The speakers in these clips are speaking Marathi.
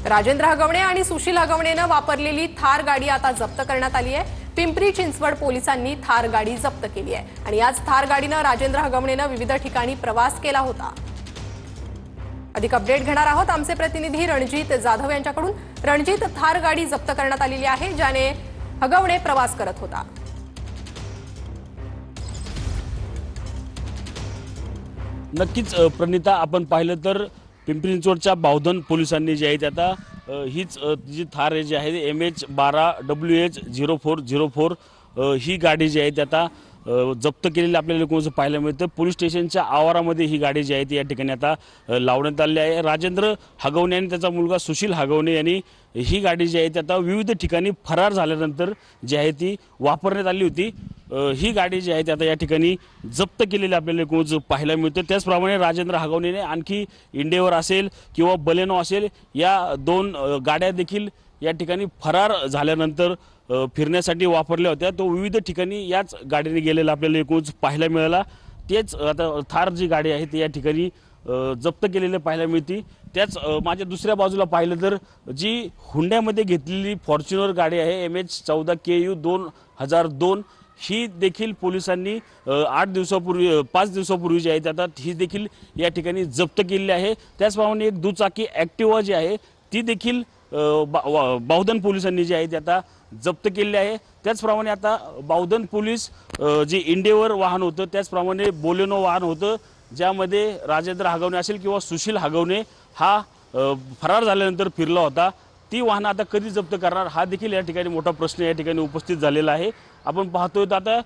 राजेंद्र हगवणे आणि सुशील हगवणेनं वापरलेली थार गाडी आता जप्त करण्यात आली आहे। पिंपरी चिंचवड पोलिसांनी थार गाडी जप्त केली आहे आणि याच थार गाडीनं राजेंद्र हगवणेनं विविध ठिकाणी प्रवास केला होता। अधिक अपडेट घेणार आहोत आमचे प्रतिनिधी रणजित जाधव यांच्याकडून। रणजित, थार गाडी जप्त करण्यात आलेली आहे ज्याने हगवणे प्रवास करत होता। नक्कीच प्रणिता, आपण पाहिलं तर पिंपरी चिंचवडच्या बावधन पोलिसांनी जे आहे आता हीच जी थार जी आहे MH12WH0404 ही गाडी जी आहे ती आता जप्त केलेली आपल्याला कोणचं पाहायला मिळतं। पोलीस स्टेशनच्या आवारामध्ये ही गाडी जी आहे ती या ठिकाणी आता लावण्यात आली आहे। राजेंद्र हगवणे आणि त्याचा मुलगा सुशील हगवणे यांनी ही गाडी जी आहे ती आता विविध ठिकाणी फरार झाल्यानंतर जी आहे ती वापरण्यात आली होती। ही गाडी जी आहे ती आता या ठिकाणी जप्त केलेली आपल्याला कोणचं पाहायला मिळतं। त्याचप्रमाणे राजेंद्र हगवणेने आणखी इंडियावर असेल किंवा बलेनो असेल या दोन गाड्या देखील या ठिकाणी फरार झाल्यानंतर फिरण्यासाठी वापरल्या होत्या। तो विविध ठिकाणी याच गाडीने गेलेला आपल्याला एकूणच पाहायला मिळाला। तेच आता थार जी गाडी आहे ती या ठिकाणी जप्त केलेले पाहायला मिळते। त्याच माझ्या दुसऱ्या बाजूला पाहिलं तर जी हुंड्यामध्ये घेतलेली फॉर्च्युनर गाडी आहे MH14KU 2002 ही देखील पोलिसांनी 5 दिवसापूर्वी जी आहे आता ही देखील या ठिकाणी जप्त केलेली आहे। त्याचप्रमाणे एक दुचाकी ॲक्टिवा जी आहे ती देखील बावधन पोलिसांनी जी आहे ती आता जप्त केलेली आहे। त्याचप्रमाणे आता बावधन पोलीस जे इंडियावर वाहन होतं त्याचप्रमाणे बोलेनो वाहन होतं ज्यामध्ये राजेंद्र हगवणे असेल किंवा सुशील हगवणे हा फरार झाल्यानंतर फिरला होता, ती वाहनं आता कधी जप्त करणार हा देखील या ठिकाणी मोठा प्रश्न या ठिकाणी उपस्थित झालेला आहे। आपण पाहतोय आता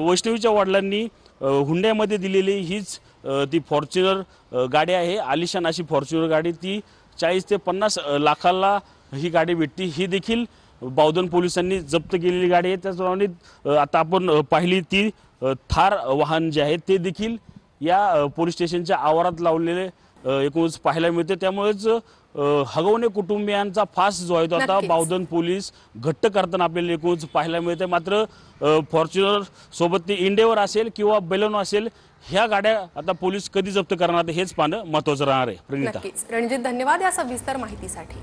वैष्णवीच्या वडिलांनी हुंड्यामध्ये दिलेली हीच ती फॉर्च्युनर गाडी आहे। आलिशान अशी फॉर्च्युनर गाडी, ती 40 ते 50 लाखाला ही गाडी भेटती। ही देखील बावधन पोलिसांनी जप्त केलेली गाडी आहे। त्याचप्रमाणे आता आपण पाहिली ती थार वाहन जे आहे ते देखील या पोलीस स्टेशनच्या आवारात लावलेले एकूणच पाहायला मिळते। त्यामुळेच हगवणे कुटुंबियांचा फास जो आहे तो आता बावधन पोलीस घट्ट करताना आपल्याला एकूणच पाहायला मिळते। मात्र फॉर्च्युनर सोबत ती इंडियावर असेल किंवा बेलेनो असेल ह्या गाड्या आता पोलीस कधी जप्त करणार हेच पाहणं महत्त्वाचं राहणार आहे। प्रणिता, रणजित, धन्यवाद या सविस्तर माहितीसाठी।